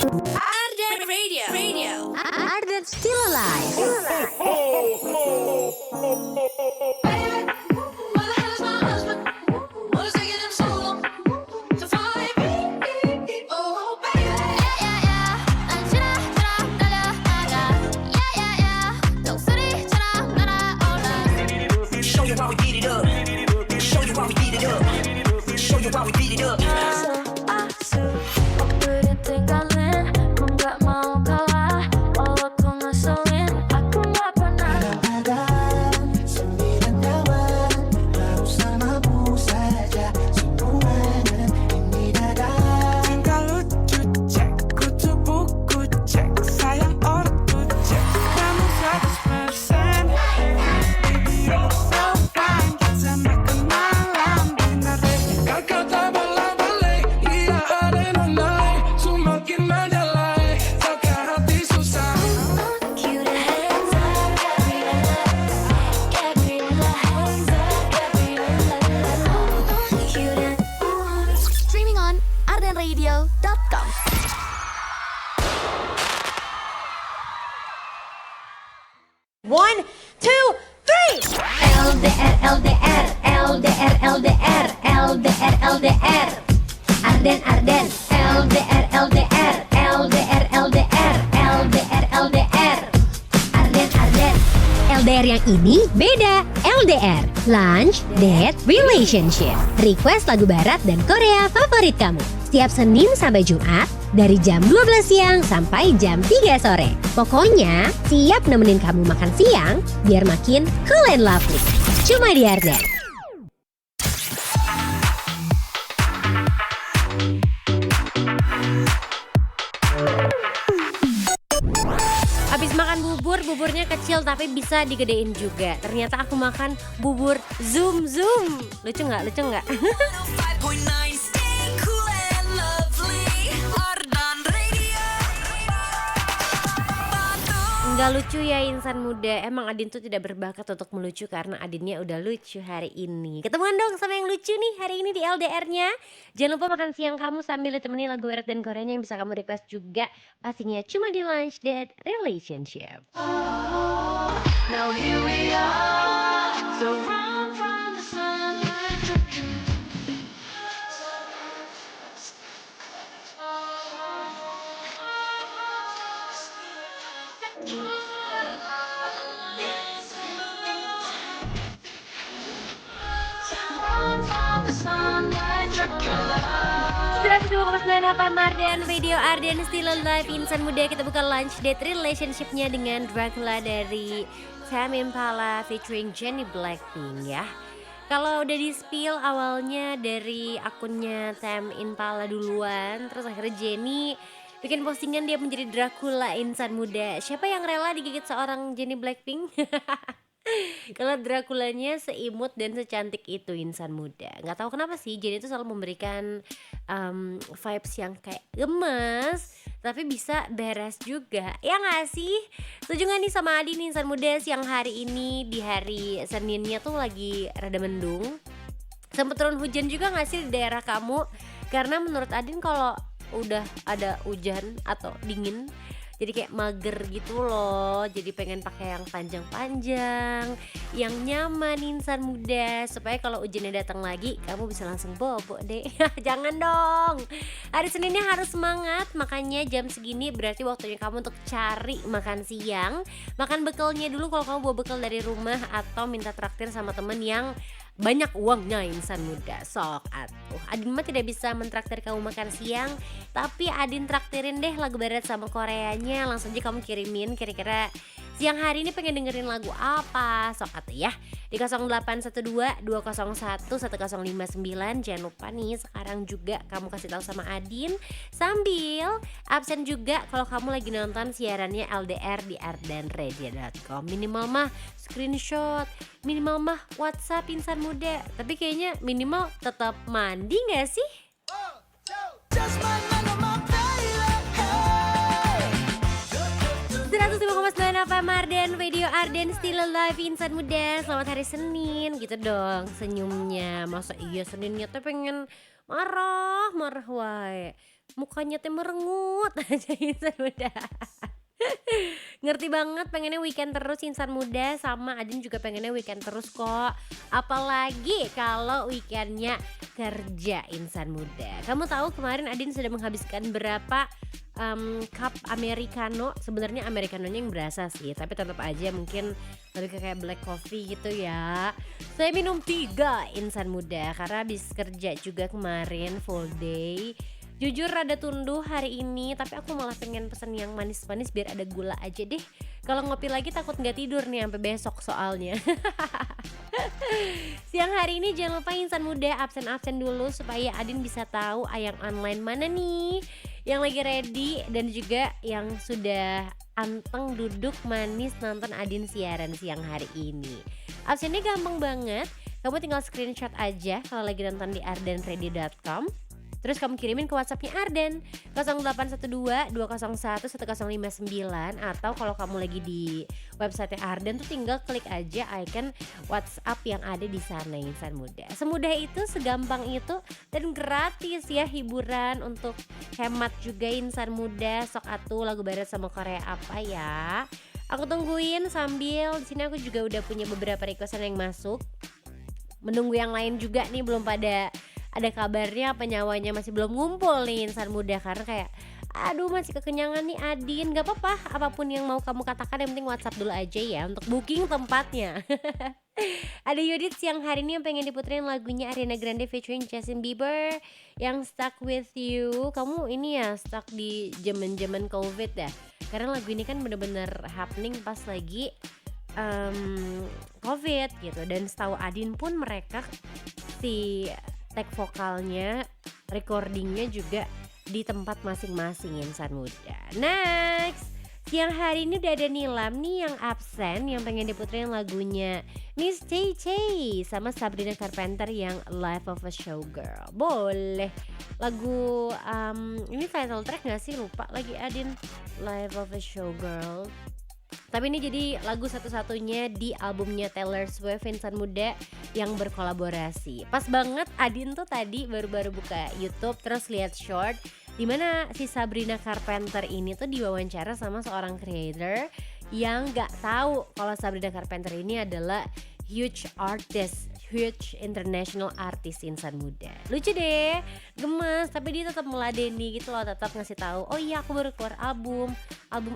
Arden Radio. Arden still alive. ardenradio.com. One, two, three. LDR, LDR, LDR, LDR, LDR, LDR. Arden, Arden. LDR, LDR, LDR, LDR, LDR, LDR. Arden, Arden. LDR yang ini beda. LDR, Lunch, Date, Relationship. Request lagu barat dan Korea favorit kamu. Setiap Senin sampai Jumat dari jam 12 siang sampai jam 3 sore. Pokoknya siap nemenin kamu makan siang biar makin cool and lovely. Cuma di Arden. Habis makan bubur, buburnya kecil tapi bisa digedein juga. Ternyata aku makan bubur zoom. Lucu nggak? Lucu nggak? Nggak lucu ya insan muda. Emang Adin tuh tidak berbakat untuk melucu karena Adinnya udah lucu hari ini. Ketemuan dong sama yang lucu nih hari ini di LDR-nya. Jangan lupa makan siang kamu sambil ditemani lagu barat dan Koreanya yang bisa kamu request juga. Pastinya cuma di Lunch Date Relationship. Now here we are, so run from the sun. Apa Marden video Arden Still Alive. Insan muda, kita buka Lunch Date Relationship-nya dengan Dracula dari Tame Impala featuring Jennie Blackpink ya. Kalau udah di spill awalnya dari akunnya Tame Impala duluan, terus akhirnya Jennie bikin postingan dia menjadi Dracula insan muda. Siapa yang rela digigit seorang Jennie Blackpink? Kalau Draculanya seimut dan secantik itu insan muda. Nggak tahu kenapa sih Jennie itu selalu memberikan vibes yang kayak gemes tapi bisa beres juga. Ya nggak sih? Setuju nggak nih sama Adin insan muda? Siang hari ini di hari Seninnya tuh lagi rada mendung. Sempet turun hujan juga nggak sih di daerah kamu? Karena menurut Adin kalau udah ada hujan atau dingin jadi kayak mager gitu loh. Jadi pengen pakai yang panjang-panjang, yang nyaman insan muda, supaya kalau hujannya datang lagi kamu bisa langsung bobo deh. Jangan dong. Hari Seninnya harus semangat. Makanya jam segini berarti waktunya kamu untuk cari makan siang. Makan bekalnya dulu kalau kamu bawa bekal dari rumah, atau minta traktir sama temen yang banyak uangnya insan muda. Sok atuh. Adin mah tidak bisa mentraktir kamu makan siang, tapi Adin traktirin deh lagu barat sama Koreanya. Langsung aja kamu kirimin kira-kira siang hari ini pengen dengerin lagu apa. Sok atuh ya. Di 0812 201 1059. Jangan lupa nih sekarang juga kamu kasih tahu sama Adin, sambil absen juga kalau kamu lagi nonton siarannya LDR di ardenradio.com. Minimal mah screenshot, minimal mah WhatsApp insan muda. Tapi kayaknya minimal tetap mandi gak sih? 105,9 apa Marden video Arden Still Alive insan muda. Selamat hari Senin gitu dong senyumnya. Masa iya Seninnya tuh pengen marah wae. mukanya teh merengut aja insan muda. Ngerti banget pengennya weekend terus insan muda, sama Adin juga pengennya weekend terus kok. Apalagi kalau weekendnya kerja insan muda. Kamu tahu kemarin Adin sudah menghabiskan berapa cup americano? Sebenarnya americanonya yang berasa sih, tapi tetap aja mungkin lebih ke kayak black coffee gitu ya. Saya minum 3 insan muda karena habis kerja juga kemarin full day. Jujur rada tunduh hari ini, tapi aku malah pengen pesen yang manis-manis biar ada gula aja deh. Kalau ngopi lagi takut nggak tidur nih sampai besok soalnya. Siang hari ini jangan lupa insan muda absen-absen dulu supaya Adin bisa tahu ayang online mana nih yang lagi ready dan juga yang sudah anteng duduk manis nonton Adin siaran siang hari ini. Absennya gampang banget, kamu tinggal screenshot aja kalau lagi nonton di ardenradio.com. Terus kamu kirimin ke WhatsAppnya Arden 0812-201-1059, atau kalau kamu lagi di website Arden tuh tinggal klik aja icon WhatsApp yang ada di sana insan muda. Semudah itu, segampang itu, dan gratis ya hiburan untuk hemat juga insan muda. Sok atuh lagu barat sama Korea apa ya? Aku tungguin sambil di sini aku juga udah punya beberapa requestan yang masuk. Menunggu yang lain juga nih, belum pada ada kabarnya apa nyawanya masih belum ngumpul nih insan muda, karena kayak aduh masih kekenyangan nih Adin. Gak apa-apa, apapun yang mau kamu katakan yang penting WhatsApp dulu aja ya untuk booking tempatnya. Ada Yudit siang hari ini yang pengen diputerin lagunya Ariana Grande featuring Justin Bieber yang Stuck With You. Kamu ini ya stuck di zaman COVID ya, karena lagu ini kan bener-bener happening pas lagi COVID gitu. Dan setahu Adin pun mereka si tag vokalnya, recordingnya juga di tempat masing-masing insan muda. Next, siang hari ini udah ada Nilam nih yang absen, yang pengen diputerin lagunya Miss Tay Tay sama Sabrina Carpenter yang Life of a Showgirl. Boleh. Lagu ini title track gak sih? Lupa lagi Adin. Life of a Showgirl. Tapi ini jadi lagu satu-satunya di albumnya Taylor Swift insan muda yang berkolaborasi. Pas banget Adin tuh tadi baru-baru buka YouTube terus lihat short dimana si Sabrina Carpenter ini tuh diwawancara sama seorang creator yang gak tahu kalau Sabrina Carpenter ini adalah huge artist, huge international artist insan muda. Lucu deh, gemes, tapi dia tetap meladeni gitu loh, tetap ngasih tahu, oh iya aku baru keluar album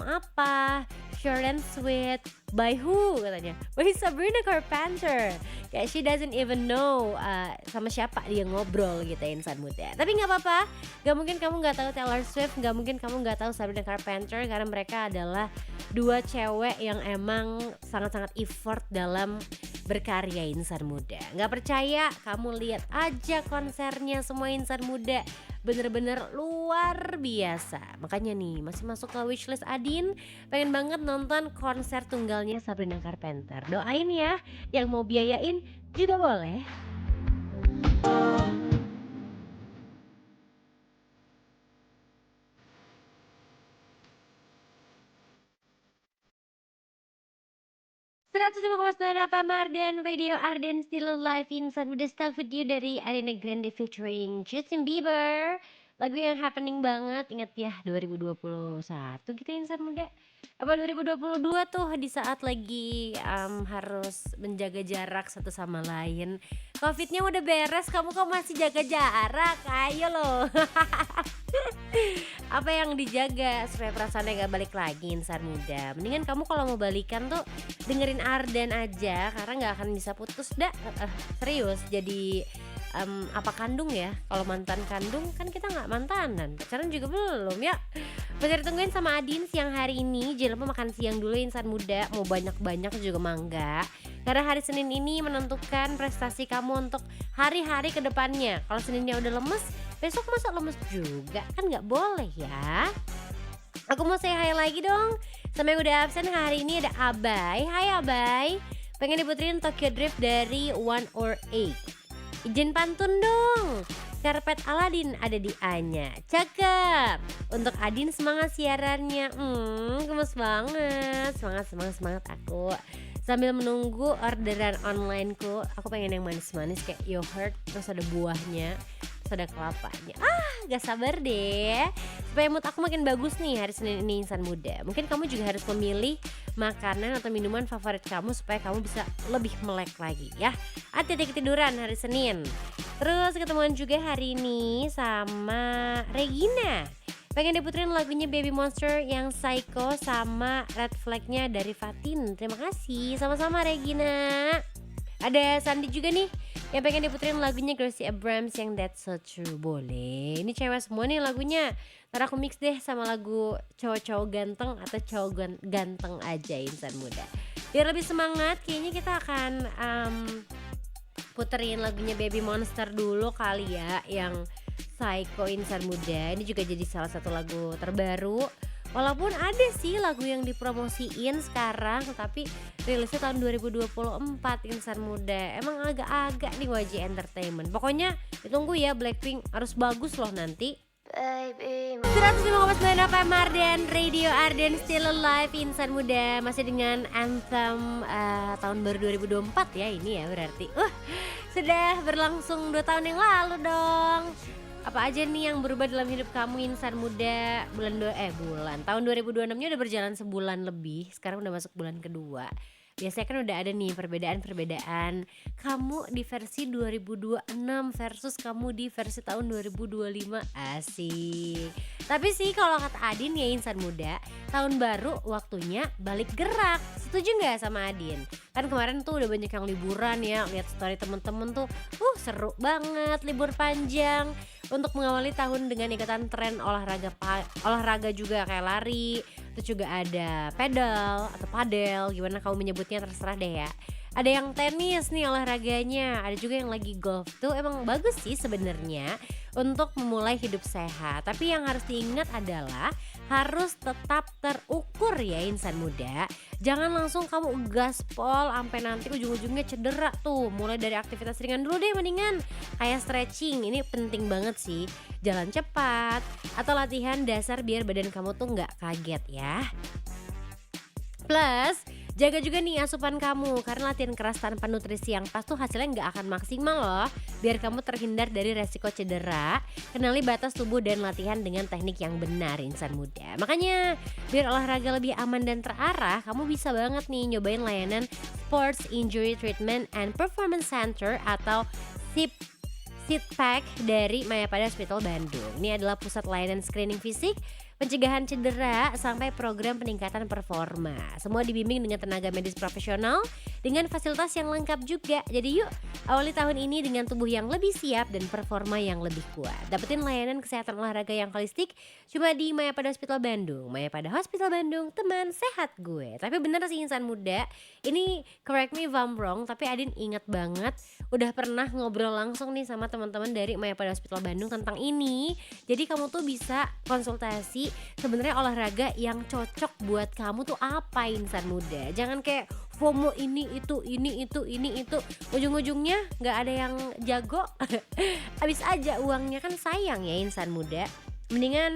apa? Short and Sweet, by who katanya? By Sabrina Carpenter. Kayak she doesn't even know sama siapa dia ngobrol gitu insan muda. Tapi nggak apa-apa, nggak mungkin kamu nggak tahu Taylor Swift, nggak mungkin kamu nggak tahu Sabrina Carpenter, karena mereka adalah dua cewek yang emang sangat-sangat effort dalam berkarya insan muda. Nggak percaya? Kamu lihat aja konsernya semua insan muda, bener-bener luar biasa. Makanya nih masih masuk ke wishlist Adin, pengen banget nonton konser tunggalnya Sabrina Carpenter. Doain ya, yang mau biayain juga boleh. Apa Mardan Radio Arden Still Alive insan muda Stuck With You dari Ariana Grande featuring Justin Bieber. Lagu yang happening banget, ingat ya 2021 gitu insan muda. Apa 2022 tuh di saat lagi harus menjaga jarak satu sama lain. Covidnya udah beres, kamu kok masih jaga jarak? Ayo loh. Apa yang dijaga supaya perasaannya gak balik lagi insan muda? Mendingan kamu kalau mau balikan tuh dengerin Arden aja, karena gak akan bisa putus dah. Serius, jadi apa kandung ya? Kalau mantan kandung kan kita gak mantanan, pacaran juga belum ya. Masih ditungguin sama Adin siang hari ini. Jangan lupa makan siang dulu insan muda. Mau banyak-banyak juga mangga, karena hari Senin ini menentukan prestasi kamu untuk hari-hari kedepannya. Kalau Seninnya udah lemes, besok masa lemes juga? Kan gak boleh ya. Aku mau say hi lagi dong sama yang udah absen hari ini. Ada Abai. Hai Abai, pengen diputerin Tokyo Drift dari 108. Izin pantun dong, karpet Aladin ada di Anya. Cakep. Untuk Adin semangat siarannya. Gemes banget. Semangat aku. Sambil menunggu orderan onlineku, aku pengen yang manis-manis kayak yogurt terus ada buahnya. soda kelapanya. Gak sabar deh supaya mood aku makin bagus nih hari Senin ini insan muda. Mungkin kamu juga harus memilih makanan atau minuman favorit kamu supaya kamu bisa lebih melek lagi ya. Hati-hati ketiduran hari Senin. Terus ketemuan juga hari ini sama Regina. Pengen diputerin lagunya Baby Monster yang Psycho sama Red Flag-nya dari Fatin. Terima kasih, sama-sama Regina. Ada Sandi juga nih yang pengen diputerin lagunya Gracie Abrams yang That's So True. Boleh, ini cewek semua nih lagunya. Ntar aku mix deh sama lagu cowok-cowok ganteng atau cowok ganteng aja insan muda. Biar lebih semangat kayaknya kita akan puterin lagunya Baby Monster dulu kali ya, yang Psycho insan muda. Ini juga jadi salah satu lagu terbaru. Walaupun ada sih lagu yang dipromosiin sekarang, tetapi rilisnya tahun 2024 insan muda. Emang agak-agak nih YG Entertainment. Pokoknya ditunggu ya, Blackpink harus bagus loh nanti. 105,9 FM Arden Radio, Arden Still Alive insan muda. Masih dengan anthem tahun baru 2024 ya ini ya berarti. Sudah berlangsung 2 tahun yang lalu dong. Apa aja nih yang berubah dalam hidup kamu insan muda? Tahun 2026-nya udah berjalan sebulan lebih. Sekarang udah masuk bulan kedua. Biasanya kan udah ada nih perbedaan-perbedaan. Kamu di versi 2026 versus kamu di versi tahun 2025. Asik. Tapi sih kalau kata Adin ya insan muda, tahun baru waktunya balik gerak. Setuju gak sama Adin? Kan kemarin tuh udah banyak yang liburan ya. Lihat story temen-temen tuh seru banget libur panjang. Untuk mengawali tahun dengan ikutan tren olahraga juga kayak lari. Terus juga ada pedal atau padel, gimana kamu menyebutnya terserah deh ya. Ada yang tenis nih olahraganya, ada juga yang lagi golf. Tuh emang bagus sih sebenarnya untuk memulai hidup sehat. Tapi yang harus diingat adalah harus tetap terukur ya insan muda. Jangan langsung kamu gaspol sampai nanti ujung-ujungnya cedera tuh. Mulai dari aktivitas ringan dulu deh mendingan. Kayak stretching, ini penting banget sih. Jalan cepat atau latihan dasar biar badan kamu tuh nggak kaget ya. Plus jaga juga nih asupan kamu, karena latihan keras tanpa nutrisi yang pas tuh hasilnya nggak akan maksimal loh. Biar kamu terhindar dari resiko cedera, kenali batas tubuh dan latihan dengan teknik yang benar insan muda. Makanya biar olahraga lebih aman dan terarah, kamu bisa banget nih nyobain layanan Sports Injury Treatment and Performance Center atau SITPAC dari Mayapada Hospital Bandung. Ini adalah pusat layanan screening fisik, pencegahan cedera, sampai program peningkatan performa. Semua dibimbing dengan tenaga medis profesional dengan fasilitas yang lengkap juga. Jadi yuk awali tahun ini dengan tubuh yang lebih siap dan performa yang lebih kuat. Dapetin layanan kesehatan olahraga yang holistik cuma di Mayapada Hospital Bandung. Mayapada Hospital Bandung, teman sehat gue. Tapi bener sih insan muda, ini correct me if I'm wrong, tapi Adin ingat banget udah pernah ngobrol langsung nih sama teman-teman dari Mayapada Hospital Bandung tentang ini. Jadi kamu tuh bisa konsultasi sebenarnya olahraga yang cocok buat kamu tuh apa insan muda. Jangan kayak FOMO ini itu ujung-ujungnya nggak ada yang jago. Habis aja uangnya, kan sayang ya insan muda. Mendingan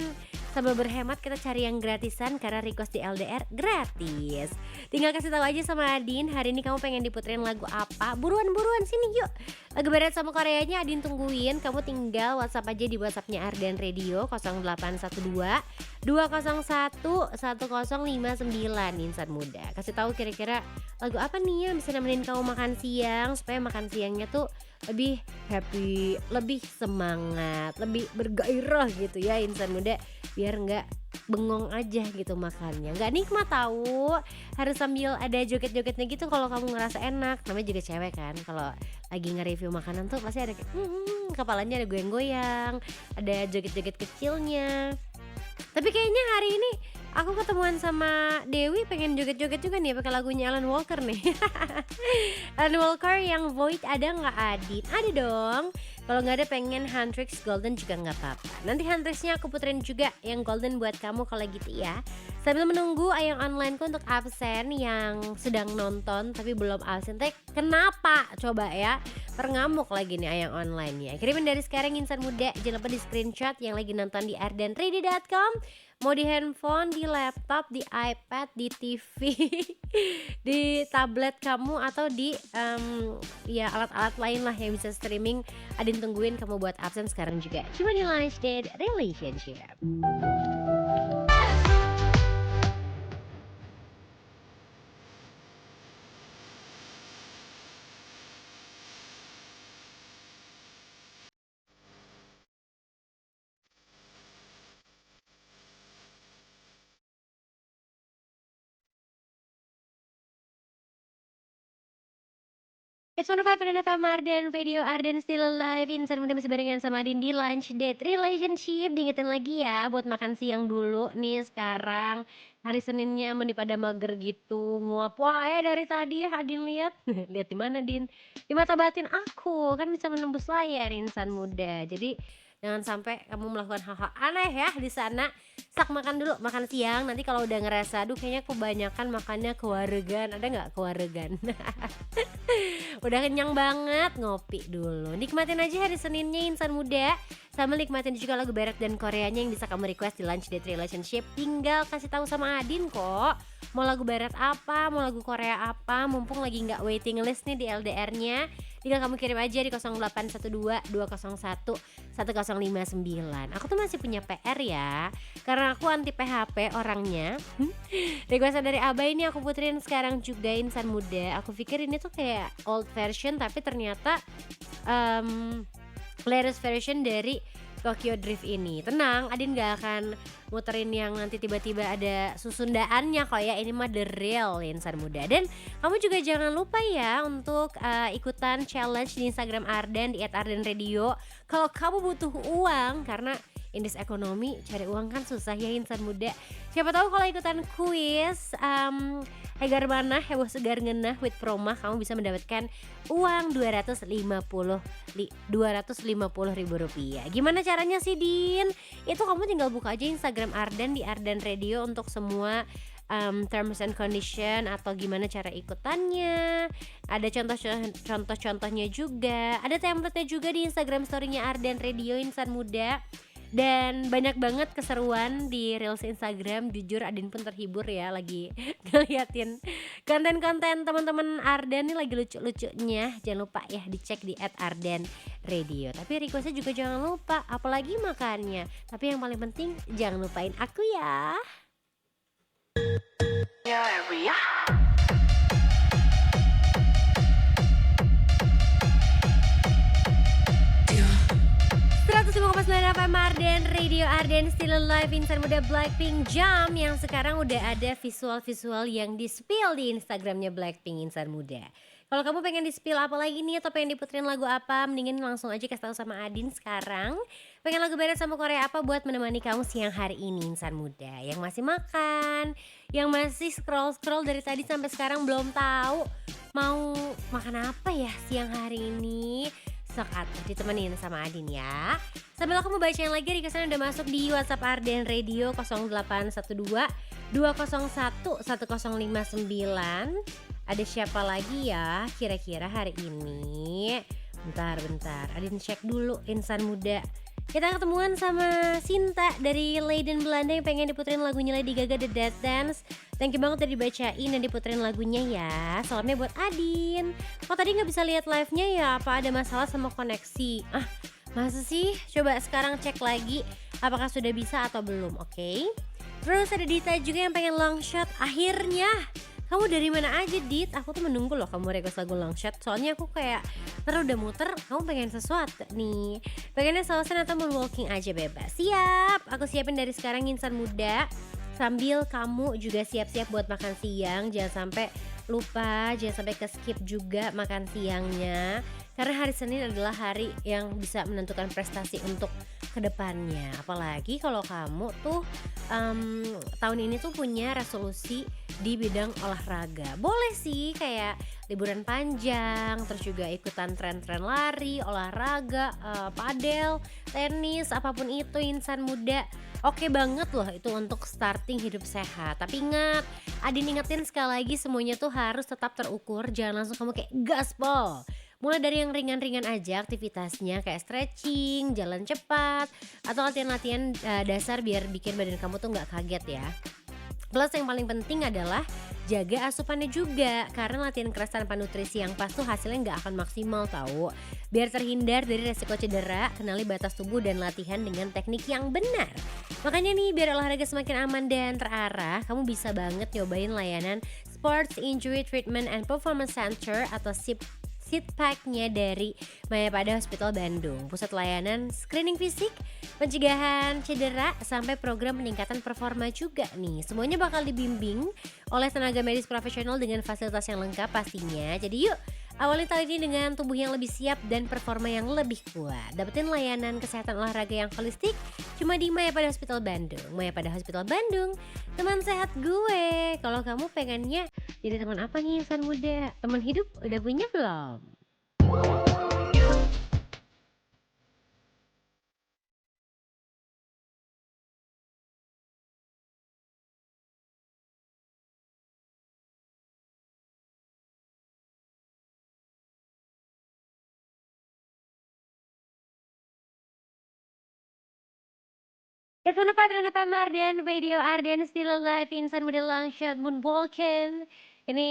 sambil berhemat kita cari yang gratisan, karena request di LDR gratis. Tinggal kasih tahu aja sama Adin hari ini kamu pengen diputerin lagu apa. Buruan sini yuk. Lagu barat sama Koreanya Adin tungguin. Kamu tinggal WhatsApp aja di WhatsAppnya Arden Radio 0812 201 1059 insan muda. Kasih tahu kira-kira lagu apa nih yang bisa nemenin kamu makan siang, supaya makan siangnya tuh lebih happy, lebih semangat, lebih bergairah gitu ya insan muda. Biar nggak bengong aja gitu makannya, nggak nikmat tahu, harus sambil ada joget-jogetnya gitu kalau kamu ngerasa enak. Namanya juga cewek kan, kalau lagi nge-review makanan tuh pasti ada kayak kepalanya ada goyang-goyang, ada joget-joget kecilnya. Tapi kayaknya hari ini aku ketemuan sama Dewi pengen joget-joget juga nih pakai lagunya Alan Walker nih. Alan Walker yang Void ada nggak Adin? Ada dong. Kalau nggak ada pengen Handtrix Golden juga nggak apa-apa. Nanti Handtrixnya aku puterin juga yang Golden buat kamu kalau gitu ya. Sambil menunggu Ayang Onlineku untuk absen yang sedang nonton tapi belum absen teh kenapa coba ya? Ngamuk lagi nih Ayang Online-nya. Kirimin dari sekarang insan muda, jangan lupa di screenshot yang lagi nonton di ardenready.com. Mau di handphone, di laptop, di iPad, di TV, di tablet kamu atau di ya alat-alat lain lah yang bisa streaming. Adin tungguin kamu buat absen sekarang juga. Cuma di Lunch Date Relationship. It's 105 and FM Arden, video Arden still alive. Insan muda masih barengan sama Adin di Lunch Date Relationship. Diingetin lagi ya buat makan siang dulu nih sekarang. Hari Seninnya pada mager gitu. Nguap wae dari tadi ya Adin lihat. Lihat di mana Din? Di mata batin aku kan bisa menembus layar insan muda. Jadi jangan sampai kamu melakukan hal-hal aneh ya di sana. Sak makan dulu, makan siang. Nanti kalau udah ngerasa, aduh kayaknya kebanyakan makannya kewaregan. Ada nggak kewaregan? Udah kenyang banget, ngopi dulu. Nikmatin aja hari Seninnya insan muda. Sambil nikmatin juga lagu barat dan Koreanya yang bisa kamu request di Lunch Date Relationship. Tinggal kasih tahu sama Adin kok. Mau lagu barat apa, mau lagu Korea apa. Mumpung lagi nggak waiting list nih di LDR-nya. Tinggal kamu kirim aja di 0812 201 1059. Aku tuh masih punya PR ya. Karena aku anti PHP orangnya. Request dari Abah ini aku puterin sekarang juga insan muda. Aku pikir ini tuh kayak old version tapi ternyata latest version dari Tokyo Drift ini. Tenang, Adin gak akan muterin yang nanti tiba-tiba ada susundaannya kok ya. Ini mah the real insan muda. Dan kamu juga jangan lupa ya untuk ikutan challenge di Instagram Arden di @ardenradio. Kalau kamu butuh uang karena in this economy cari uang kan susah ya insan muda. Siapa tahu kalau ikutan kuis Hegar Manah Heboh Segar Ngenah with Promah kamu bisa mendapatkan uang 250 ribu rupiah. Gimana caranya sih Din? Itu kamu tinggal buka aja Instagram Arden di Arden Radio untuk semua terms and condition atau gimana cara ikutannya. Ada contoh-contohnya juga. Ada template-nya juga di Instagram story-nya Arden Radio insan muda. Dan banyak banget keseruan di Reels Instagram. Jujur Adin pun terhibur ya lagi ngeliatin konten-konten teman-teman Arden nih lagi lucu-lucunya. Jangan lupa ya dicek di @ardenradio. Tapi requestnya juga jangan lupa, apalagi makannya. Tapi yang paling penting jangan lupain aku ya. Area. 105,9 FM Arden Radio Arden Still Alive. Insan muda Blackpink Jam yang sekarang udah ada visual-visual yang di-spill di Instagramnya Blackpink insan muda. Kalau kamu pengen di-spill apa lagi nih atau pengen diputerin lagu apa, mendingin langsung aja kasih tahu sama Adin sekarang. Pengen lagu barat sama Korea apa buat menemani kamu siang hari ini insan muda. Yang masih makan, yang masih scroll-scroll dari tadi sampai sekarang belum tahu mau makan apa ya siang hari ini. Sok atuh ditemenin sama Adin ya. Sambil aku mau bacain lagi requestan udah masuk di WhatsApp Arden Radio 0812 201 1059. Ada siapa lagi ya kira-kira hari ini? Bentar, Adin cek dulu insan muda. Kita ketemuan sama Sinta dari Leiden Belanda yang pengen diputerin lagunya Lady Gaga The Dead Dance. Thank you banget udah dibacain dan diputerin lagunya ya. Salamnya buat Adin. Kok tadi gak bisa lihat live-nya ya? Apa ada masalah sama koneksi? Masa sih? Coba sekarang cek lagi apakah sudah bisa atau belum, oke? Terus ada Dita juga yang pengen long shot. Akhirnya kamu dari mana aja Dit? Aku tuh menunggu loh kamu request lagu long shot. Soalnya aku kayak udah muter, kamu pengen sesuatu nih. Pengennya sausan atau moonwalking aja bebas. Siap, aku siapin dari sekarang insan muda. Sambil kamu juga siap-siap buat makan siang. Jangan sampai lupa, jangan sampai ke skip juga makan siangnya. Karena hari Senin adalah hari yang bisa menentukan prestasi untuk kedepannya. Apalagi kalau kamu tuh tahun ini tuh punya resolusi di bidang olahraga. Boleh sih kayak liburan panjang, terus juga ikutan tren-tren lari, olahraga, padel, tenis, apapun itu insan muda. Oke banget loh itu untuk starting hidup sehat. Tapi ingat, Adin ingetin sekali lagi semuanya tuh harus tetap terukur, jangan langsung kamu kayak gaspol. Mulai dari yang ringan-ringan aja aktivitasnya kayak stretching, jalan cepat, atau latihan-latihan dasar biar bikin badan kamu tuh nggak kaget ya. Plus yang paling penting adalah jaga asupannya juga karena latihan keras tanpa nutrisi yang pas tuh hasilnya nggak akan maksimal tahu. Biar terhindar dari resiko cedera, kenali batas tubuh dan latihan dengan teknik yang benar. Makanya nih biar olahraga semakin aman dan terarah, kamu bisa banget nyobain layanan Sports Injury Treatment and Performance Center atau SITPAC-nya dari Mayapada Hospital Bandung. Pusat layanan screening fisik, pencegahan cedera, sampai program peningkatan performa juga nih. Semuanya bakal dibimbing oleh tenaga medis profesional dengan fasilitas yang lengkap pastinya. Jadi yuk, awali tahun ini dengan tubuh yang lebih siap dan performa yang lebih kuat. Dapetin layanan kesehatan olahraga yang holistik cuma di Mayapada Hospital Bandung. Mayapada Hospital Bandung, teman sehat gue. Kalau kamu pengennya jadi teman apa nih insan muda? Teman hidup udah punya belum? It's one of Mardian Radio Ardian Still Alive Insan Muda Longshot Moonwalking. Ini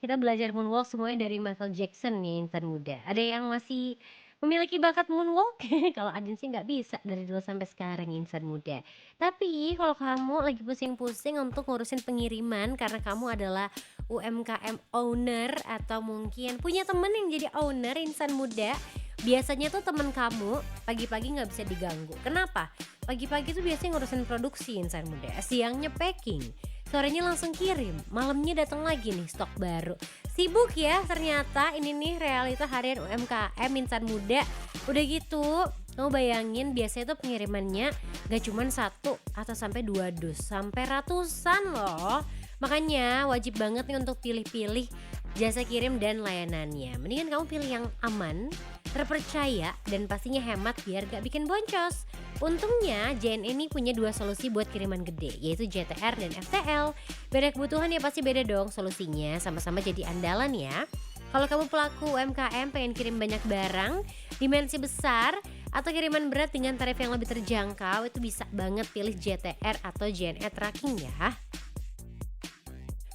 kita belajar moonwalk semuanya dari Michael Jackson nih insan muda. Ada yang masih memiliki bakat moonwalk? Kalau Adin sih nggak bisa dari dulu sampai sekarang insan muda. Tapi kalau kamu lagi pusing-pusing untuk ngurusin pengiriman karena kamu adalah UMKM owner atau mungkin punya temen yang jadi owner insan muda, biasanya tuh temen kamu pagi-pagi nggak bisa diganggu. Kenapa? Pagi-pagi tuh biasanya ngurusin produksi insan muda, siangnya packing, sorenya langsung kirim, malamnya datang lagi nih stok baru. Sibuk ya ternyata, ini nih realita harian UMKM insan muda. Udah gitu, kamu bayangin biasanya tuh pengirimannya gak cuman 1 atau sampai 2 dus, sampai ratusan loh. Makanya wajib banget nih untuk pilih-pilih jasa kirim dan layanannya. Mendingan kamu pilih yang aman, terpercaya, dan pastinya hemat biar gak bikin boncos. Untungnya JNE ini punya 2 solusi buat kiriman gede, yaitu JTR dan FTL. Beda kebutuhan ya pasti beda dong solusinya, sama-sama jadi andalan ya. Kalau kamu pelaku UMKM pengen kirim banyak barang, dimensi besar, atau kiriman berat dengan tarif yang lebih terjangkau, itu bisa banget pilih JTR atau JNE Tracking ya.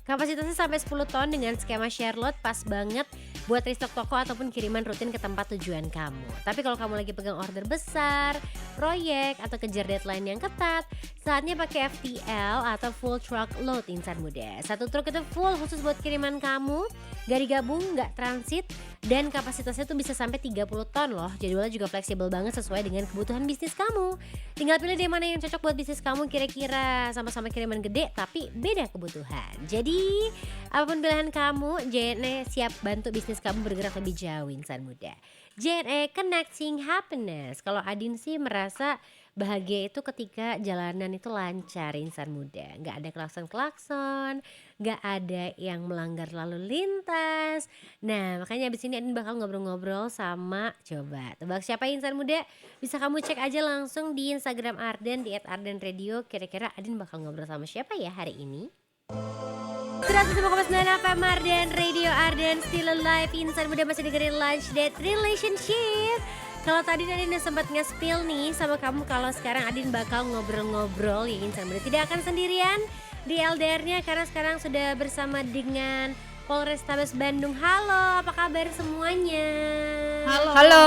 Kapasitasnya sampai 10 ton dengan skema share load, pas banget buat restock toko ataupun kiriman rutin ke tempat tujuan kamu. Tapi kalau kamu lagi pegang order besar, proyek, atau kejar deadline yang ketat, saatnya pakai FTL atau full truck load insan muda. Satu truk itu full khusus buat kiriman kamu, gak digabung, gak transit, dan kapasitasnya tuh bisa sampai 30 ton loh. Jadwalnya juga fleksibel banget sesuai dengan kebutuhan bisnis kamu. Tinggal pilih deh mana yang cocok buat bisnis kamu kira-kira. Sama-sama kiriman gede tapi beda kebutuhan. Jadi apapun pilihan kamu, JNE siap bantu bisnis kamu bergerak lebih jauh insan muda. JNE Connecting Happiness. Kalau Adin sih merasa bahagia itu ketika jalanan itu lancar insan muda. Gak ada klakson-klakson, gak ada yang melanggar lalu lintas. Nah makanya abis ini Adin bakal ngobrol-ngobrol sama, coba tebak siapa insan muda? Bisa kamu cek aja langsung di Instagram Arden di @ardenradio. Kira-kira Adin bakal ngobrol sama siapa ya hari ini? 105,9 FM Arden Radio Arden Still Alive. Insan muda masih dengerin Lunch Date Relationship. Kalau tadi Adin udah sempat nge-spill nih sama kamu, kalau sekarang Adin bakal ngobrol-ngobrol ya insan muda. Tidak akan sendirian di LDR-nya karena sekarang sudah bersama dengan Polrestabes Bandung. Halo, apa kabar semuanya? Halo,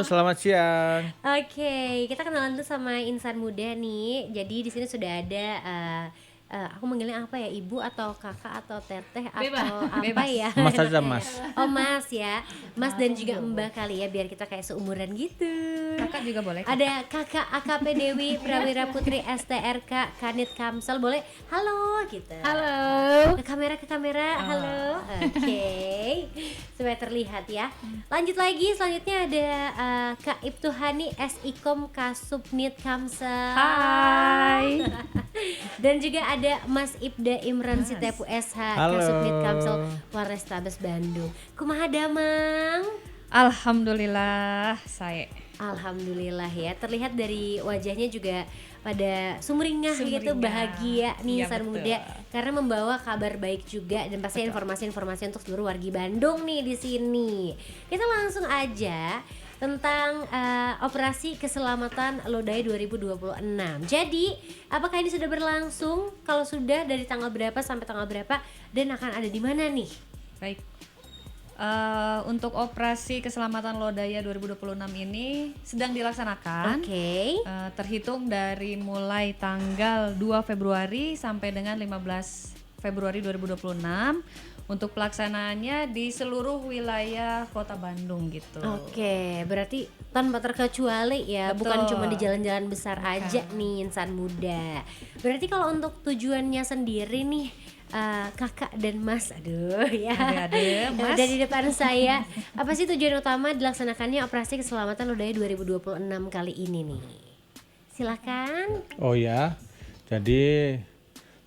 selamat siang. Oke, kita kenalan dulu sama insan muda nih. Jadi di sini sudah ada aku manggilnya apa ya, ibu atau kakak atau teteh atau apa ya? Mas aja mas. Oh mas ya, mas dan juga mbak kali ya biar kita kayak seumuran gitu. Kakak juga boleh. Ada kakak AKP Dewi Prawira Putri STRK Kanit Kamsel, boleh halo gitu. Halo. Ke kamera, halo. Oke, supaya terlihat ya. Lanjut lagi, selanjutnya ada Kak Ibtuhani SIKOM Kasubnit Kamsel. Hai. Dan juga ada Mas Ibda Imran Sitepu SH Kasubnit Kamsel Polrestabes Bandung. Kumaha damang? Alhamdulillah saya. Alhamdulillah ya, terlihat dari wajahnya juga pada sumringah gitu, Sumringah. bahagia nih Iya, insan betul. muda karena membawa kabar baik juga dan pasti informasi-informasi untuk seluruh wargi Bandung nih di sini. Kita langsung aja tentang operasi keselamatan Lodaya 2026. Jadi, apakah ini sudah berlangsung? Kalau sudah, dari tanggal berapa sampai tanggal berapa dan akan ada di mana nih? Baik. Untuk operasi keselamatan Lodaya 2026 ini sedang dilaksanakan. Oke. Terhitung dari mulai tanggal 2 Februari sampai dengan 15 Februari 2026 untuk pelaksanaannya di seluruh wilayah Kota Bandung gitu. Oke, berarti tanpa terkecuali ya, Betul. bukan cuma di jalan-jalan besar aja nih insan muda. Berarti kalau untuk tujuannya sendiri nih, kakak dan mas, aduh ya, Adik-adik, Mas. ada di depan saya. Apa sih tujuan utama dilaksanakannya operasi keselamatan Lodaya 2026 kali ini nih? Silakan. Oh ya, jadi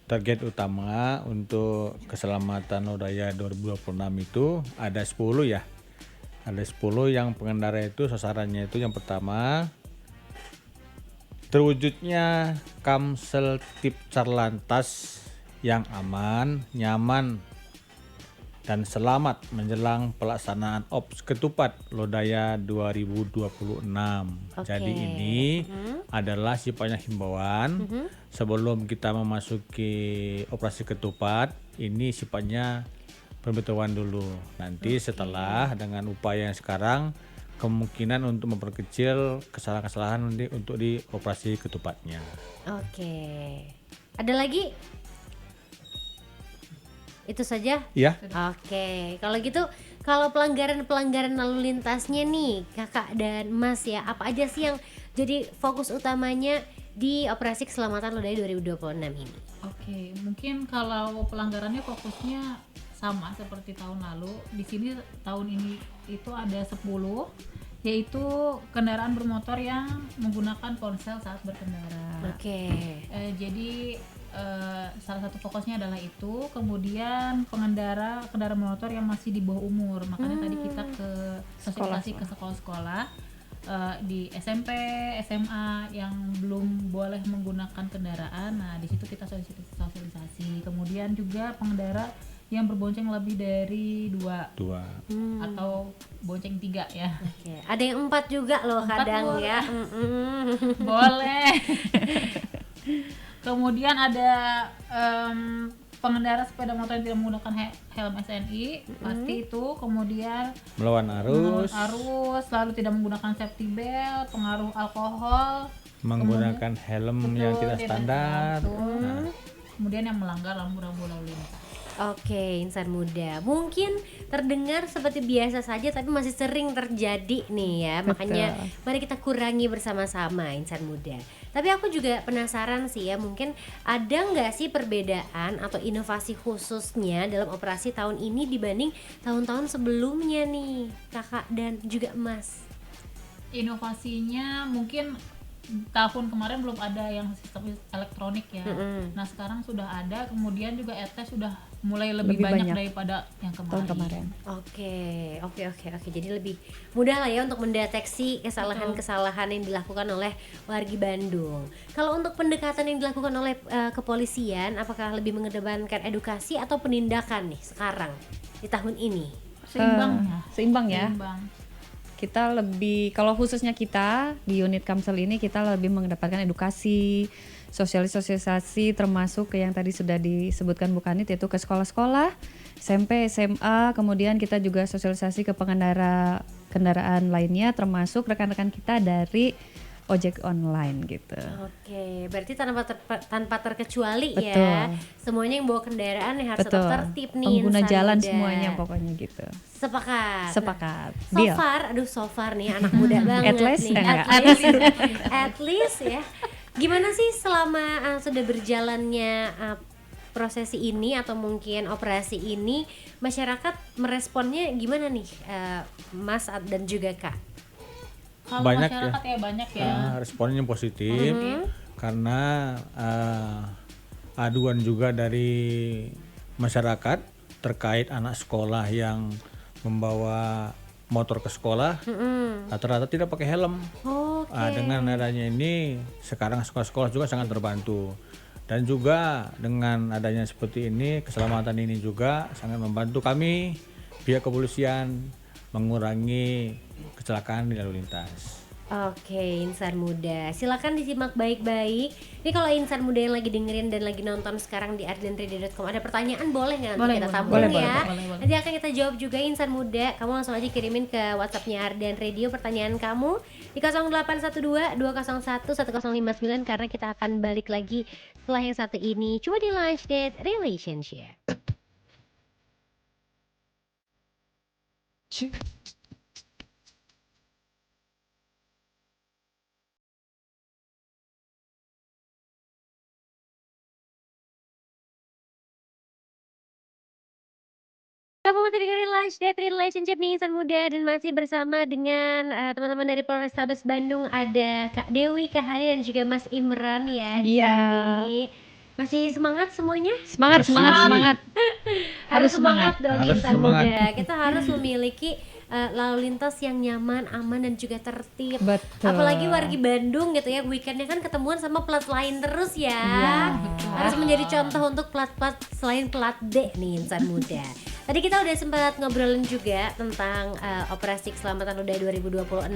target utama untuk keselamatan Lodaya 2026 itu ada 10 ya. Ada 10 yang pengendara itu sasarannya itu yang pertama terwujudnya Kamsel Tip Carlantas yang aman, nyaman, dan selamat menjelang pelaksanaan Ops Ketupat Lodaya 2026. Jadi Oke. ini adalah sifatnya himbauan sebelum kita memasuki operasi ketupat. Ini sifatnya pemberitahuan dulu. Nanti setelah dengan upaya yang sekarang kemungkinan untuk memperkecil kesalahan-kesalahan nanti untuk di operasi ketupatnya. Oke. Ada lagi? Itu saja? Ya. Oke, kalau gitu, kalau pelanggaran lalu lintasnya nih, kakak dan mas ya, apa aja sih yang jadi fokus utamanya di operasi keselamatan Lodaya 2026 ini? Oke, mungkin kalau pelanggarannya fokusnya sama seperti tahun lalu. Di sini tahun ini itu ada 10, yaitu kendaraan bermotor yang menggunakan ponsel saat berkendara. Oke. Jadi salah satu fokusnya adalah itu. Kemudian kendaraan motor yang masih di bawah umur. Makanya tadi kita ke sosialisasi ke sekolah-sekolah di SMP, SMA yang belum boleh menggunakan kendaraan. Nah, di situ kita sosialisasi. Kemudian juga pengendara yang berbonceng lebih dari 2 atau bonceng 3 ya. Oke. Ada yang 4 juga loh 4 kadang boleh. ya. Boleh. Kemudian ada pengendara sepeda motor yang tidak menggunakan helm SNI, pasti itu. Kemudian Melawan melawan arus, arus, lalu tidak menggunakan safety belt, pengaruh alkohol, menggunakan helm yang betul, tidak standar. betul. Nah, Kemudian yang melanggar lampu-lampu lalu lintas. Oke, insan muda. Mungkin terdengar seperti biasa saja tapi masih sering terjadi nih ya. Makanya mari kita kurangi bersama-sama insan muda. Tapi aku juga penasaran sih ya, mungkin ada nggak sih perbedaan atau inovasi khususnya dalam operasi tahun ini dibanding tahun-tahun sebelumnya nih, kakak dan juga mas? Inovasinya mungkin tahun kemarin belum ada yang sistem elektronik ya. Nah, sekarang sudah ada. Kemudian juga ETS sudah mulai lebih banyak daripada yang tahun kemarin. Oke. Jadi lebih mudah lah ya untuk mendeteksi kesalahan-kesalahan yang dilakukan oleh wargi Bandung. Kalau untuk pendekatan yang dilakukan oleh kepolisian, apakah lebih mengedepankan edukasi atau penindakan nih sekarang di tahun ini? Seimbang ya. Seimbang. Kita lebih, kalau khususnya kita di unit Kamsel ini kita lebih mengedepankan edukasi, sosialisasi termasuk ke yang tadi sudah disebutkan Bu Kanit, yaitu ke sekolah-sekolah, SMP, SMA, kemudian kita juga sosialisasi ke pengendara kendaraan lainnya termasuk rekan-rekan kita dari ojek online gitu. Oke, berarti tanpa terkecuali Betul. ya. Semuanya yang bawa kendaraan yang harus tetap tertib nih. Pengguna insan jalan muda. semuanya pokoknya gitu. Sepakat. Deal. So far nih anak muda banget At least, nih. enggak. At least ya. Gimana sih selama sudah berjalannya prosesi ini atau mungkin operasi ini, masyarakat meresponnya gimana nih, Mas dan juga Kak? Kalau Banyak masyarakat ya banyak ya. responnya positif karena aduan juga dari masyarakat terkait anak sekolah yang membawa motor ke sekolah rata-rata tidak pakai helm. Oke. Nah, dengan adanya ini sekarang sekolah-sekolah juga sangat terbantu. Dan juga dengan adanya seperti ini, keselamatan ini juga sangat membantu kami pihak kepolisian mengurangi kecelakaan di lalu lintas. Oke, insan muda, silakan disimak baik-baik. Ini kalau insan muda yang lagi dengerin dan lagi nonton sekarang di ardenradio.com ada pertanyaan, boleh nggak nanti Boleh, kita boleh. tampung Boleh, ya? boleh. Nanti akan kita jawab juga insan muda. Kamu langsung aja kirimin ke WhatsAppnya Arden Radio pertanyaan kamu di 0812 201 1059 karena kita akan balik lagi setelah yang satu ini. Cuma di Lunch Date Relationship. Kamu masih dengerin Lunch Date Relationship nih insan muda dan masih bersama dengan teman-teman dari Polrestabes Bandung, ada Kak Dewi, Kak Hani dan juga Mas Imran ya di Iya. sini. Masih semangat semuanya? Semangat, semangat, semangat. Harus semangat dong Harus insan semangat. muda. Kita harus memiliki lalu lintas yang nyaman, aman dan juga tertib. Betul. Apalagi wargi Bandung gitu ya, weekendnya kan ketemuan sama plat lain terus ya. Iya, Harus menjadi contoh untuk plat-plat selain plat D nih insan muda. Tadi kita udah sempat ngobrolin juga tentang operasi keselamatan Uday 2026,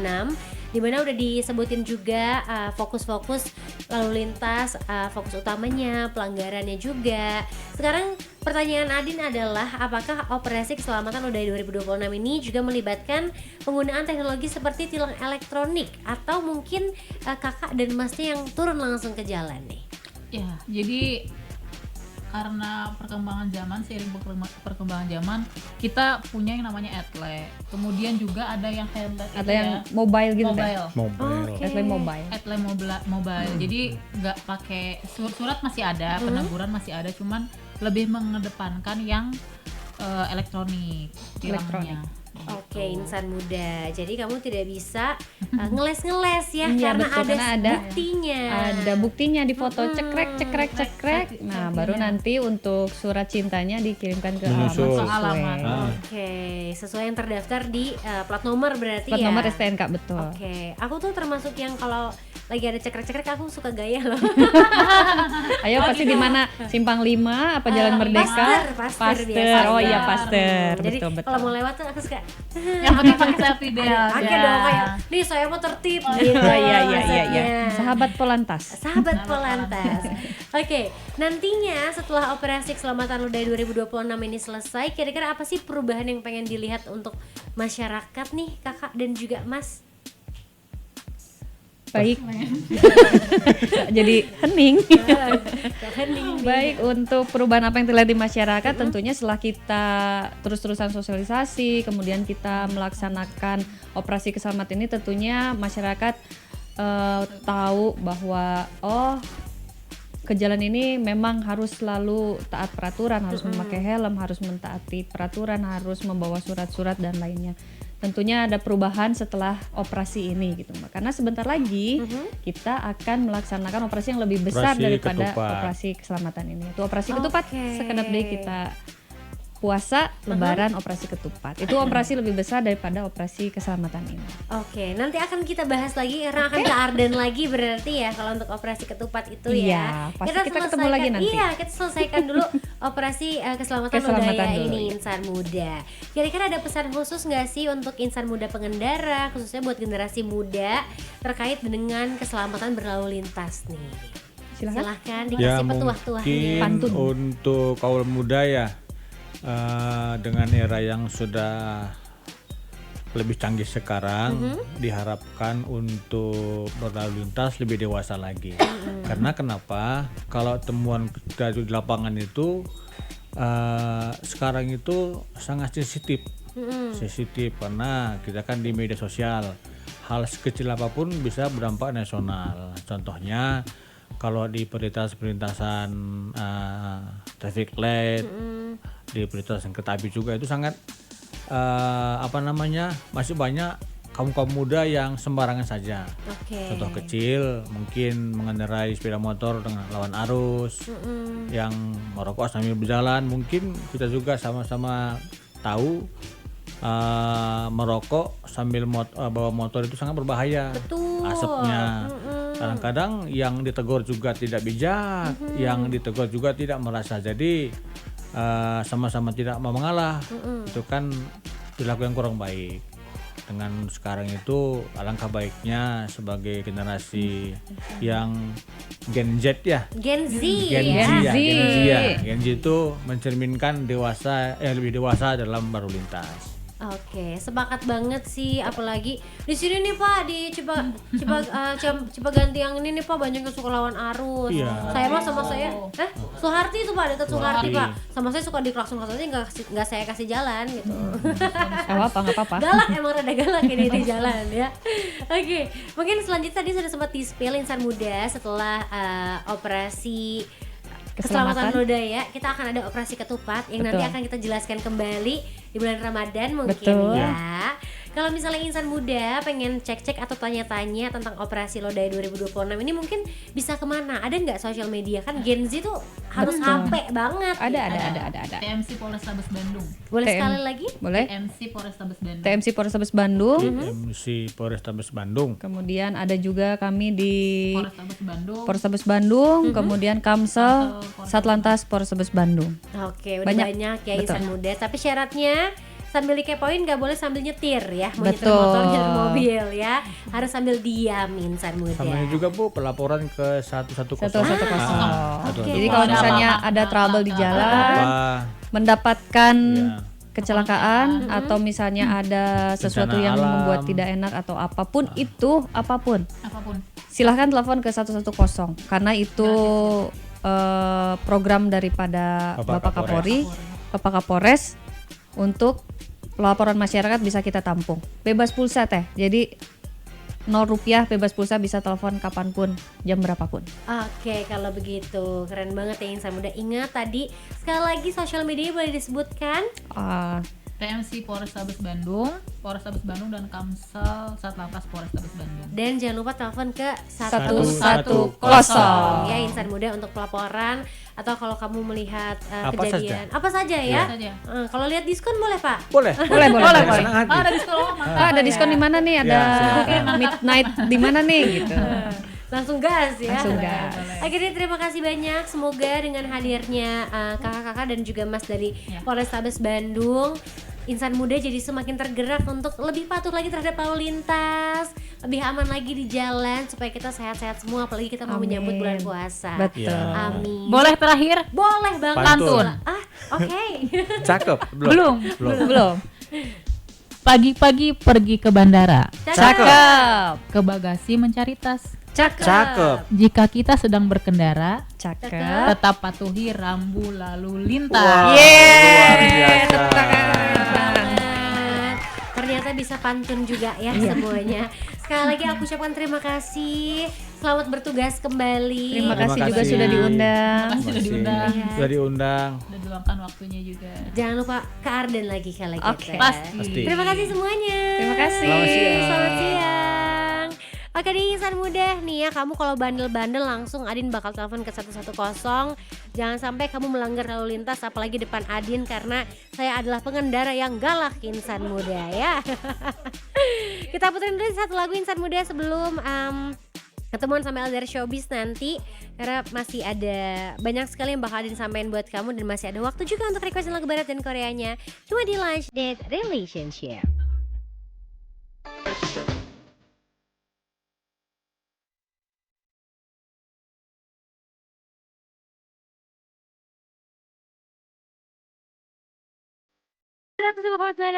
dimana udah disebutin juga fokus-fokus lalu lintas, fokus utamanya, pelanggarannya juga. Sekarang pertanyaan Adin adalah apakah operasi keselamatan Uday 2026 ini juga melibatkan penggunaan teknologi seperti tilang elektronik atau mungkin kakak dan masnya yang turun langsung ke jalan nih? Ya, jadi karena perkembangan zaman, seiring perkembangan zaman, kita punya yang namanya etle. Kemudian juga ada yang headlet, Ada yang mobile gitu deh. mobile. Mobile. Atlet mobile. Etle mobile. Jadi nggak pakai surat masih ada, peneguran masih ada, cuman lebih mengedepankan yang elektronik tilangnya. Oke, insan muda. Jadi kamu tidak bisa ngeles-ngeles ya Iya, karena betul, ada karena ada- buktinya. Ada buktinya di foto, cekrek. Nah, baru nanti untuk surat cintanya dikirimkan ke Menyusul. alamat Alamat. sesuai. Oke, sesuai yang terdaftar di plat nomor berarti Plat ya. nomor STNK, betul. Oke, aku tuh termasuk yang kalau lagi ada cekrek-cekrek aku suka gaya loh. Ayo pasti di mana? Simpang 5 apa Jalan Merdeka? Paster biasanya. Oh iya, Paster. Jadi Betul. kalau mau lewat tuh aku suka Yang penting pakai selfie deh. pakai dong kayak nih saya mau tertib gitu. Oh iya. maksudnya. Sahabat Polantas. Sahabat Polantas. Oke, nantinya setelah operasi keselamatan Uday 2026 ini selesai, kira-kira apa sih perubahan yang pengen dilihat untuk masyarakat nih, Kakak dan juga Mas? Baik. Jadi hening. Hening nih. Baik, untuk perubahan apa yang terlihat di masyarakat tentunya setelah kita terus-terusan sosialisasi, kemudian kita melaksanakan operasi keselamatan ini, tentunya masyarakat tahu bahwa ke jalan ini memang harus selalu taat peraturan, harus memakai helm, harus mentaati peraturan, harus membawa surat-surat dan lainnya. Tentunya ada perubahan setelah operasi ini gitu Mbak. Karena sebentar lagi kita akan melaksanakan operasi yang lebih besar Operasi daripada ketupat. operasi keselamatan ini. Itu operasi ketupat. Oke. Sekedap deh kita puasa, lebaran, operasi ketupat. Itu operasi lebih besar daripada operasi keselamatan ini. Oke, nanti akan kita bahas lagi karena akan ke Arden lagi berarti ya kalau untuk operasi ketupat itu Iya, ya. pasti kita ketemu lagi nanti. Iya, kita selesaikan dulu operasi keselamatan Keselamatan Udaya dulu, ini iya. insan muda. Kira-kira ada pesan khusus nggak sih untuk insan muda pengendara, khususnya buat generasi muda terkait dengan keselamatan berlalu lintas nih? Silakan. Silahkan Ya dikasih petuah-tuahnya. mungkin Pantun. untuk kaum muda ya, dengan era yang sudah lebih canggih sekarang, diharapkan untuk berlalu lintas lebih dewasa lagi. Karena kenapa? Kalau temuan dari di lapangan itu sekarang itu sangat sensitif, karena kita kan di media sosial, hal sekecil apapun bisa berdampak nasional. Contohnya kalau di perlintasan traffic light, di perlintasan kereta api juga itu sangat masih banyak kaum muda yang sembarangan saja. Oke. Contoh kecil mungkin mengendarai sepeda motor dengan lawan arus, yang merokok sambil berjalan. Mungkin kita juga sama-sama tahu merokok sambil bawa motor itu sangat berbahaya. Betul. Asapnya. Kadang-kadang yang ditegur juga tidak bijak, yang ditegur juga tidak merasa. Jadi sama-sama tidak mau mengalah. Itu kan perilaku yang kurang baik. Dengan sekarang itu alangkah baiknya sebagai generasi yang Gen Z ya. Gen Z. Gen ya. Z ya, Gen Z ya. Gen Z itu mencerminkan lebih dewasa dalam berlalu lintas. Oke, sepakat banget sih, apalagi di sini nih Pak, coba ganti yang ini nih Pak, banyak yang suka lawan arus. Iya. Saya mah sama saya, Suharti itu Pak, dekat Suharti Suharti. Pak, sama saya suka diklakson aja nggak saya kasih jalan gitu. Nggak apa-apa. Galak, emang rada galak ini di jalan ya. Oke, mungkin selanjutnya tadi sudah sempat di-spill insan muda setelah operasi Keselamatan Noda ya, kita akan ada operasi ketupat yang nanti akan kita jelaskan kembali di bulan Ramadan mungkin ya. Kalau misalnya insan muda pengen cek-cek atau tanya-tanya tentang operasi Lodaya 2026 ini mungkin bisa kemana? Ada nggak sosial media? Kan Gen Z tuh harus HP banget. Ada. TMC Polrestabes Bandung. Boleh sekali lagi? Boleh. TMC Polrestabes Bandung. TMC Polrestabes Bandung. MC Polrestabes Bandung. Kemudian ada juga kami di Polrestabes Bandung. Polrestabes Bandung, kemudian Kamsel Satlantas Polrestabes Bandung. Oke, udah Banyak. banyak ya Betul. insan muda. Tapi syaratnya sambil dikepoin nggak boleh sambil nyetir ya. Mau nyetir Betul. motor, nyetir mobil ya. Harus sambil diam insan muda. Sama ini juga Bu, pelaporan ke 110. 110. Oke. Jadi kalau misalnya ada trouble di jalan, mendapatkan kecelakaan atau misalnya ada sesuatu Bencana yang alam. membuat tidak enak atau apapun itu, apapun, Apapun. silahkan telepon ke 110 karena itu program daripada Bapak Bapak Kapolri, Bapak Kapolres untuk laporan masyarakat bisa kita tampung. Bebas pulsa teh. Jadi 0 rupiah bebas pulsa, bisa telepon kapanpun, jam berapapun. Oke, kalau begitu keren banget ya insan muda. Ingat tadi sekali lagi sosial media boleh disebutkan. TMC Polrestabes Bandung dan Kamsel Satlantas Polrestabes Bandung. Dan jangan lupa telepon ke 110. ya insan muda untuk pelaporan atau kalau kamu melihat Apa kejadian apa saja ya. Saja. Kalau lihat diskon boleh Pak. Boleh. Boleh. Senang hati. Ada diskon Ada diskon di mana nih? Ada silakan. midnight di mana nih gitu. Langsung gas ya. Langsung gas. Akhirnya terima kasih banyak. Semoga dengan hadirnya kakak-kakak dan juga Mas dari Polrestabes Bandung, insan muda jadi semakin tergerak untuk lebih patuh lagi terhadap lalu lintas, lebih aman lagi di jalan supaya kita sehat-sehat semua, apalagi kita mau Amin. menyambut bulan puasa. Betul. Amin. Boleh terakhir? Boleh banget. Pantun. Oke. Cakep. Belum. Pagi-pagi pergi ke bandara, Cakep. ke bagasi mencari tas. Cakep. Jika kita sedang berkendara, Cakep. tetap patuhi rambu lalu lintas. Wow, luar biasa. Ternyata bisa pantun juga ya semuanya. Sekali lagi aku ucapkan terima kasih. Selamat bertugas kembali. Terima kasih juga kasih. sudah diundang. Sudah diundang. Sudah diundang. Sudah diluangkan waktunya juga. Jangan lupa ke Arden lagi kalau gitu. Oke. Pasti. Terima kasih semuanya. Terima kasih. Selamat siang. Selamat siang. Oke nih insan muda nih ya, kamu kalau bandel-bandel langsung Adin bakal telepon ke 110. Jangan sampai kamu melanggar lalu lintas apalagi depan Adin karena saya adalah pengendara yang galak insan muda ya. Kita puterin dulu satu lagu insan muda sebelum ketemuan sama Elder Showbiz nanti, karena masih ada banyak sekali yang bakal Adin sampaikan buat kamu dan masih ada waktu juga untuk requestin lagu barat dan Koreanya cuma di Lunch Date Relationship.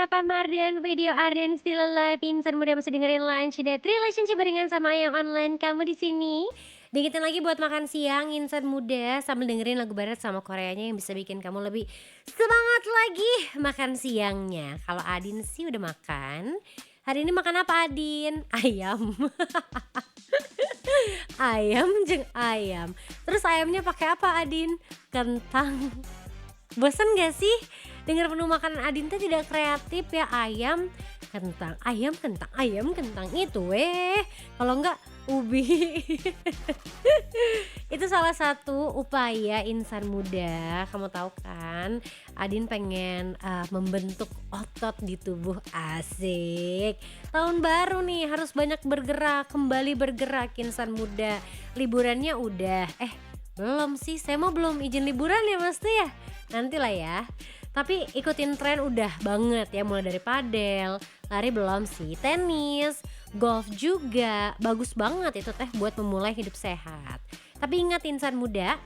Apa Mardian video Arden still alive, insan muda masih dengerin Lunch Date Relationship barengan sama yang online kamu di sini. Dikitin lagi buat makan siang insan muda sambil dengerin lagu barat sama Koreanya yang bisa bikin kamu lebih semangat lagi makan siangnya. Kalau Adin sih udah makan. Hari ini makan apa Adin? Ayam. Ayam jeng ayam. Terus ayamnya pakai apa Adin? Kentang. Bosan gak sih? Dengar menu makanan Adin tuh tidak kreatif ya, ayam kentang itu kalau enggak ubi. Itu salah satu upaya insan muda. Kamu tahu kan, Adin pengen membentuk otot di tubuh. Asik. Tahun baru nih harus banyak bergerak, kembali bergerak insan muda. Liburannya udah, belum sih, saya mau belum izin liburan ya Mas tuh ya. Nantilah ya. Tapi ikutin tren udah banget ya, mulai dari padel, lari belum sih, tenis, golf juga. Bagus banget itu teh buat memulai hidup sehat. Tapi ingat insan muda,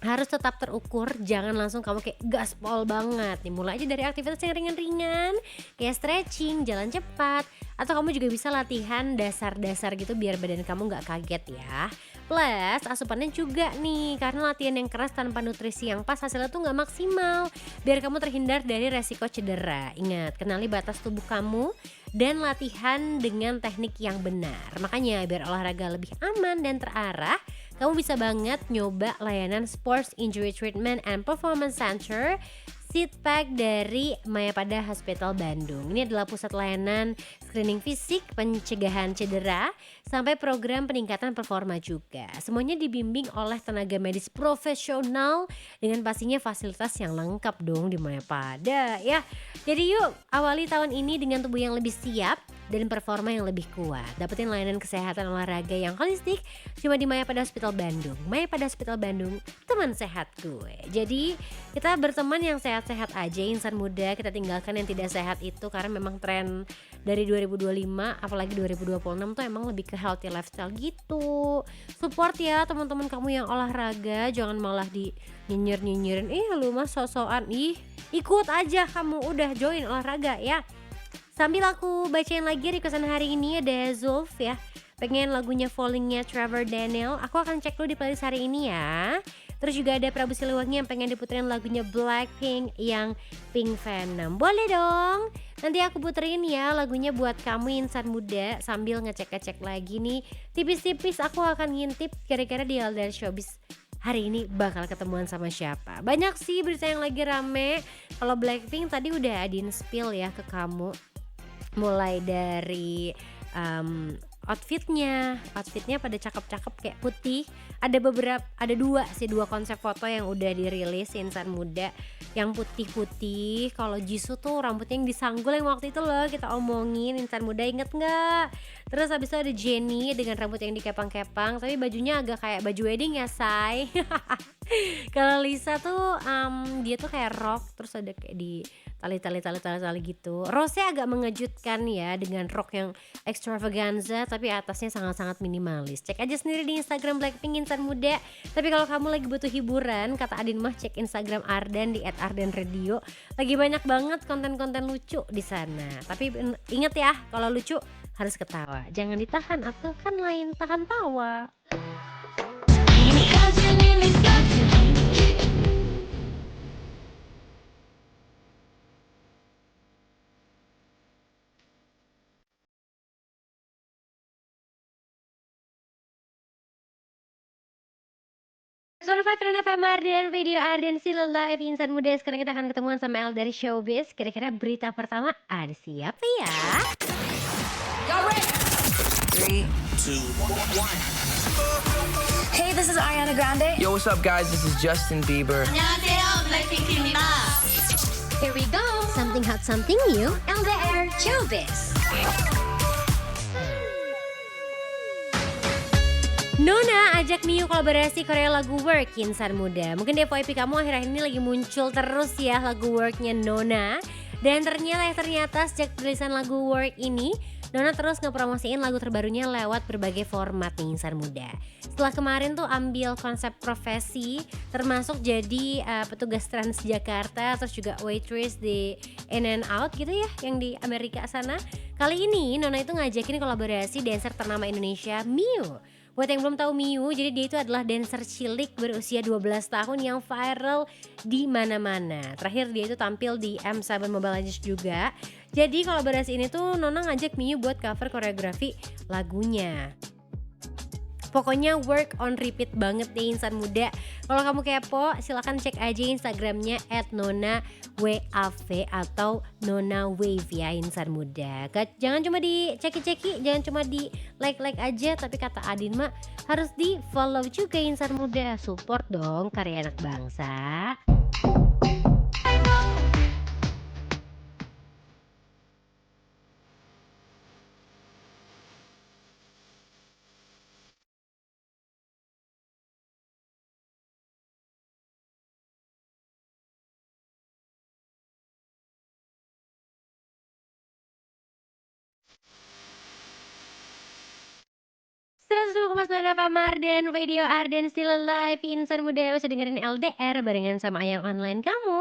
harus tetap terukur, jangan langsung kamu kayak gaspol banget nih. Mulai aja dari aktivitas yang ringan-ringan, kayak stretching, jalan cepat, atau kamu juga bisa latihan dasar-dasar gitu biar badan kamu gak kaget ya. Plus asupannya juga nih, karena latihan yang keras tanpa nutrisi yang pas hasilnya tuh gak maksimal. Biar kamu terhindar dari resiko cedera. Ingat, kenali batas tubuh kamu dan latihan dengan teknik yang benar. Makanya biar olahraga lebih aman dan terarah, kamu bisa banget nyoba layanan Sports Injury Treatment and Performance Center Seatpack dari Mayapada Hospital Bandung. Ini adalah pusat layanan screening fisik, pencegahan cedera, sampai program peningkatan performa juga. Semuanya dibimbing oleh tenaga medis profesional dengan pastinya fasilitas yang lengkap dong di Mayapada ya. Jadi yuk awali tahun ini dengan tubuh yang lebih siap dan performa yang lebih kuat. Dapetin layanan kesehatan olahraga yang holistik cuma di Mayapada Hospital Bandung. Mayapada Hospital Bandung, teman sehat gue. Jadi kita berteman yang sehat-sehat aja insan muda. Kita tinggalkan yang tidak sehat itu, karena memang tren dari 2025 apalagi 2026 tuh emang lebih ke healthy lifestyle gitu. Support ya teman-teman kamu yang olahraga, jangan malah di nyinyir-nyinyirin, lu mah so-soan. Ikut aja kamu, udah join olahraga ya. Sambil aku bacain lagi requestan hari ini, ada Zulf ya, pengen lagunya Fallingnya Trevor Daniel. Aku akan cek dulu di playlist hari ini ya. Terus juga ada Prabu Siliwangi yang pengen diputerin lagunya Blackpink yang Pink Venom. Boleh dong, nanti aku puterin ya lagunya buat kamu insan muda. Sambil ngecek-ngecek lagi nih, tipis-tipis aku akan ngintip kira-kira di Aldar Showbiz hari ini bakal ketemuan sama siapa. Banyak sih berita yang lagi rame. Kalau Blackpink tadi udah Adin spill ya ke kamu, mulai dari outfitnya pada cakep-cakep kayak putih. Ada dua konsep foto yang udah dirilis insan muda yang putih-putih. Kalau Jisoo tuh rambutnya yang disanggul yang waktu itu loh kita omongin insan muda, inget nggak? Terus habis itu ada Jennie dengan rambut yang dikepang-kepang tapi bajunya agak kayak baju wedding ya say. Kalau Lisa tuh dia tuh kayak rok, terus ada kayak di tali gitu. Rose agak mengejutkan ya dengan rok yang extravaganza tapi atasnya sangat-sangat minimalis. Cek aja sendiri di Instagram Blackpink insan muda. Tapi kalau kamu lagi butuh hiburan, kata Adin mah cek Instagram Ardan di @ardanradio. Lagi banyak banget konten-konten lucu di sana. Tapi ingat ya, kalau lucu harus ketawa. Jangan ditahan atau kan lain tahan tawa. Survive Trend FM Arden, video Arden still live insan muda. Sekarang kita akan ketemuan sama El dari Showbiz. Kira-kira berita pertama ada siapa ya? Hey, this is Ariana Grande. Yo, what's up, guys? This is Justin Bieber. Here we go, something hot, something new. LDR Showbiz. Nona ajak Miu kolaborasi Korea lagu Work insan muda. Mungkin di FYP kamu akhir-akhir ini lagi muncul terus ya lagu Worknya Nona. Dan ternyata sejak perilisan lagu Work ini, Nona terus ngepromosiin lagu terbarunya lewat berbagai format nih insan muda. Setelah kemarin tuh ambil konsep profesi, termasuk jadi petugas Transjakarta, terus juga waitress di In and Out gitu ya, yang di Amerika sana. Kali ini Nona itu ngajakin kolaborasi dancer ternama Indonesia, Miu. Buat yang belum tahu Miu, jadi dia itu adalah dancer cilik berusia 12 tahun yang viral di mana-mana. Terakhir dia itu tampil di M7 Mobile Legends juga. Jadi kolaborasi ini tuh Nona ngajak Miu buat cover koreografi lagunya. Pokoknya work on repeat banget deh insan muda. Kalau kamu kepo silahkan cek aja Instagramnya @nonawave atau nonawave ya insan muda. Jangan cuma diceki-ceki, jangan cuma di like aja, tapi kata Adin mah harus di follow juga insan muda. Support dong karya anak bangsa. Mas Pak Marden, Radio Arden Still Alive, insan muda bisa dengerin LDR barengan sama Ayang Online kamu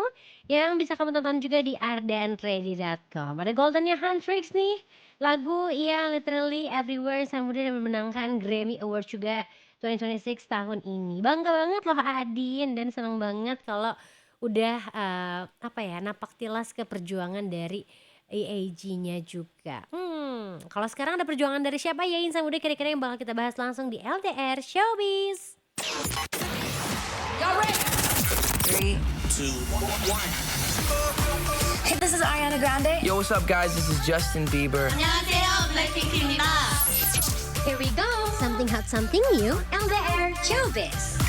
yang bisa kamu tonton juga di ardenready.com. Ada goldennya Handtricks nih, lagu yang literally everywhere insan muda dan memenangkan Grammy Award juga 2026 tahun ini. Bangga banget loh Adin dan seneng banget kalau udah napak tilas ke perjuangan dari EAG-nya juga. Kalau sekarang ada perjuangan dari siapa ya insan muda kira-kira yang bakal kita bahas langsung di LDR Showbiz. Three, two, one. Hey, this is Ariana Grande. Yo, what's up, guys? This is Justin Bieber. 안녕하세요, 블랙핑크입니다. Here we go, something hot, something new, LDR Showbiz.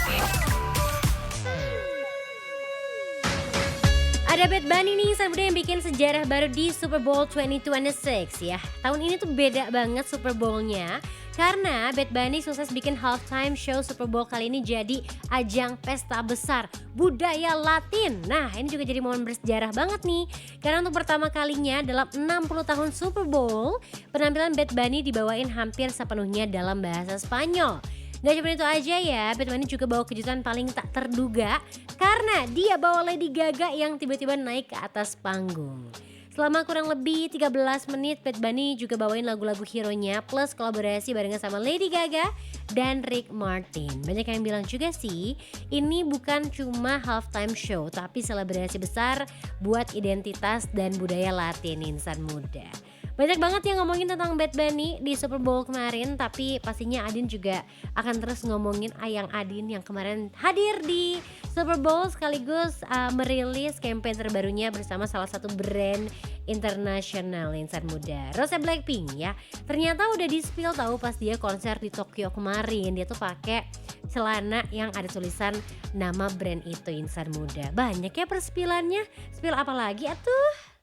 Ada Bad Bunny nih insan muda yang bikin sejarah baru di Super Bowl 2026 ya. Tahun ini tuh beda banget Super Bowl-nya karena Bad Bunny sukses bikin halftime show Super Bowl kali ini jadi ajang pesta besar budaya Latin. Nah ini juga jadi momen bersejarah banget nih karena untuk pertama kalinya dalam 60 tahun Super Bowl penampilan Bad Bunny dibawain hampir sepenuhnya dalam bahasa Spanyol. Gak cuma itu aja ya, Bad Bunny juga bawa kejutan paling tak terduga karena dia bawa Lady Gaga yang tiba-tiba naik ke atas panggung. Selama kurang lebih 13 menit Bad Bunny juga bawain lagu-lagu hero-nya plus kolaborasi barengan sama Lady Gaga dan Rick Martin. Banyak yang bilang juga sih ini bukan cuma halftime show tapi selebrasi besar buat identitas dan budaya Latin insan muda. Banyak banget yang ngomongin tentang Bad Bunny di Super Bowl kemarin, tapi pastinya Adin juga akan terus ngomongin Ayang Adin yang kemarin hadir di Super Bowl sekaligus merilis campaign terbarunya bersama salah satu brand internasional insan muda, Rose Blackpink ya. Ternyata udah di-spill tahu pas dia konser di Tokyo kemarin, dia tuh pakai celana yang ada tulisan nama brand itu insan muda. Banyak ya perspilannya, spill apa lagi atuh?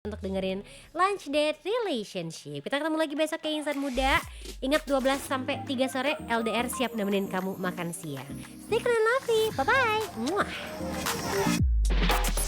Untuk dengerin Lunch Date Relationship. Kita ketemu lagi besok ya insan muda. Ingat 12 sampai 3 sore LDR siap nemenin kamu makan siang. Stay clean lovely. Bye bye. Muah.